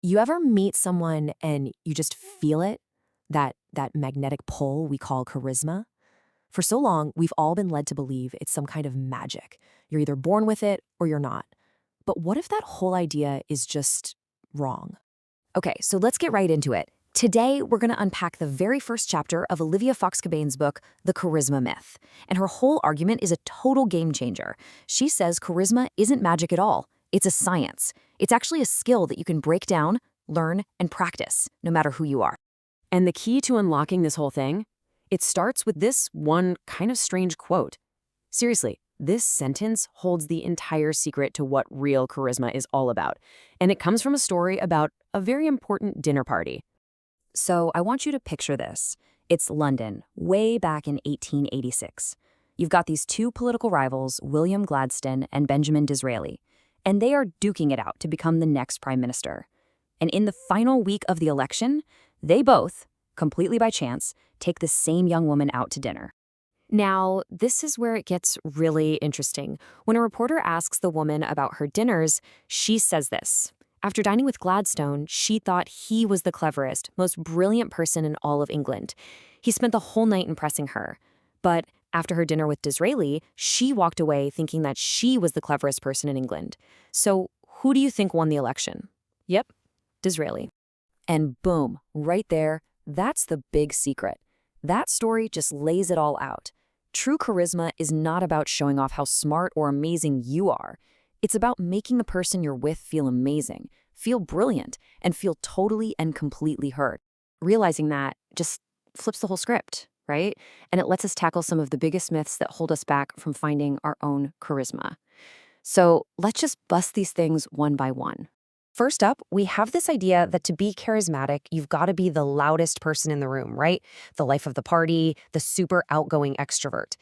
You ever meet someone and you just feel it? That magnetic pull we call charisma? For so long, we've all been led to believe it's some kind of magic. You're either born with it or you're not. But what if that whole idea is just wrong? Okay, so let's get right into it. Today, we're going to unpack the very first chapter of Olivia Fox-Cabane's book, The Charisma Myth. And her whole argument is a total game changer. She says charisma isn't magic at all. It's a science. It's actually a skill that you can break down, learn, and practice, no matter who you are. And the key to unlocking this whole thing? It starts with this one kind of strange quote. Seriously, this sentence holds the entire secret to what real charisma is all about. And it comes from a story about a very important dinner party. So I want you to picture this. It's London, way back in 1886. You've got these two political rivals, William Gladstone and Benjamin Disraeli, and they are duking it out to become the next prime minister. And in the final week of the election, they both, completely by chance, take the same young woman out to dinner. Now, this is where it gets really interesting. When a reporter asks the woman about her dinners, she says this. After dining with Gladstone, she thought he was the cleverest, most brilliant person in all of England. He spent the whole night impressing her. But after her dinner with Disraeli, she walked away thinking that she was the cleverest person in England. So who do you think won the election? Yep, Disraeli. And boom, right there, that's the big secret. That story just lays it all out. True charisma is not about showing off how smart or amazing you are. It's about making the person you're with feel amazing, feel brilliant, and feel totally and completely heard. Realizing that just flips the whole script, right? And it lets us tackle some of the biggest myths that hold us back from finding our own charisma. So let's just bust these things one by one. First up, we have this idea that to be charismatic, you've got to be the loudest person in the room, right? The life of the party, the super outgoing extrovert.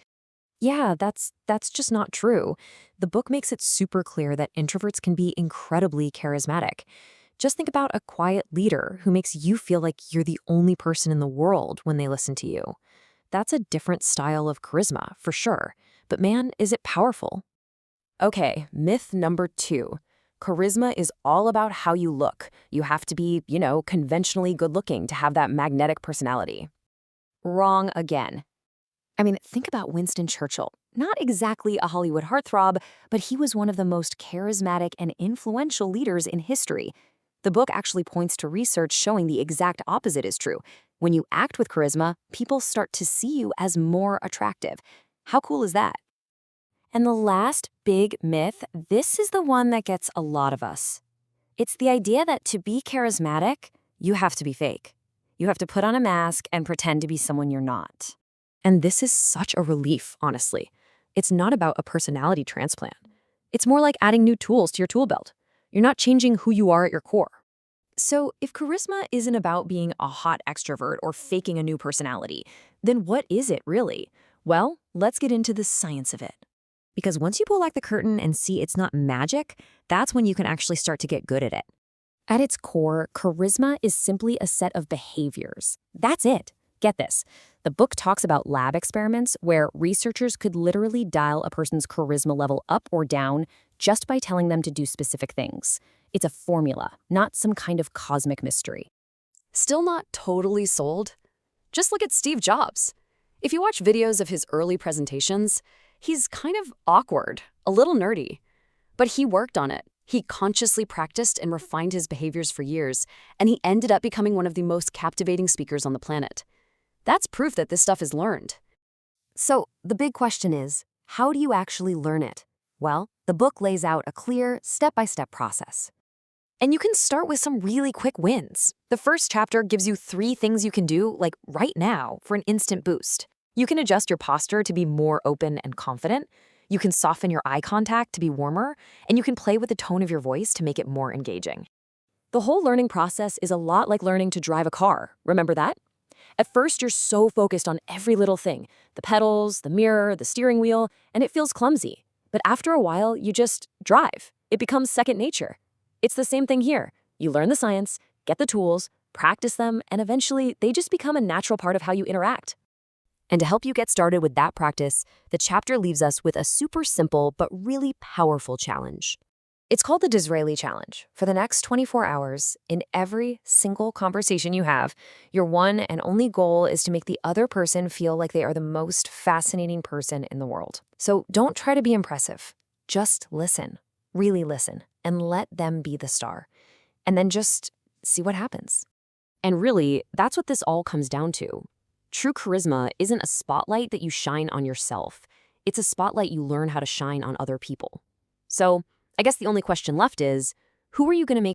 Yeah, that's just not true. The book makes it super clear that introverts can be incredibly charismatic. Just think about a quiet leader who makes you feel like you're the only person in the world when they listen to you. That's a different style of charisma, for sure. But man, is it powerful. Okay, myth number 2. Charisma is all about how you look. You have to be, conventionally good-looking to have that magnetic personality. Wrong again. I mean, think about Winston Churchill. Not exactly a Hollywood heartthrob, but he was one of the most charismatic and influential leaders in history. The book actually points to research showing the exact opposite is true. When you act with charisma, people start to see you as more attractive. How cool is that? And the last big myth, this is the one that gets a lot of us. It's the idea that to be charismatic, you have to be fake. You have to put on a mask and pretend to be someone you're not. And this is such a relief, honestly. It's not about a personality transplant. It's more like adding new tools to your tool belt. You're not changing who you are at your core. So if charisma isn't about being a hot extrovert or faking a new personality, then what is it really? Well, let's get into the science of it. Because once you pull back the curtain and see it's not magic, that's when you can actually start to get good at it. At its core, charisma is simply a set of behaviors. That's it. Get this. The book talks about lab experiments where researchers could literally dial a person's charisma level up or down just by telling them to do specific things. It's a formula, not some kind of cosmic mystery. Still not totally sold? Just look at Steve Jobs. If you watch videos of his early presentations, he's kind of awkward, a little nerdy. But he worked on it. He consciously practiced and refined his behaviors for years, and he ended up becoming one of the most captivating speakers on the planet. That's proof that this stuff is learned. So the big question is, how do you actually learn it? Well, the book lays out a clear, step-by-step process. And you can start with some really quick wins. The first chapter gives you 3 things you can do, like right now, for an instant boost. You can adjust your posture to be more open and confident. You can soften your eye contact to be warmer, and you can play with the tone of your voice to make it more engaging. The whole learning process is a lot like learning to drive a car. Remember that? At first, you're so focused on every little thing, the pedals, the mirror, the steering wheel, and it feels clumsy. But after a while, you just drive. It becomes second nature. It's the same thing here. You learn the science, get the tools, practice them, and eventually they just become a natural part of how you interact. And to help you get started with that practice, the chapter leaves us with a super simple but really powerful challenge. It's called the Disraeli Challenge. For the next 24 hours, in every single conversation you have, your one and only goal is to make the other person feel like they are the most fascinating person in the world. So don't try to be impressive. Just listen, really listen, and let them be the star. And then just see what happens. And really, that's what this all comes down to. True charisma isn't a spotlight that you shine on yourself. It's a spotlight you learn how to shine on other people. So, I guess the only question left is, who are you going to make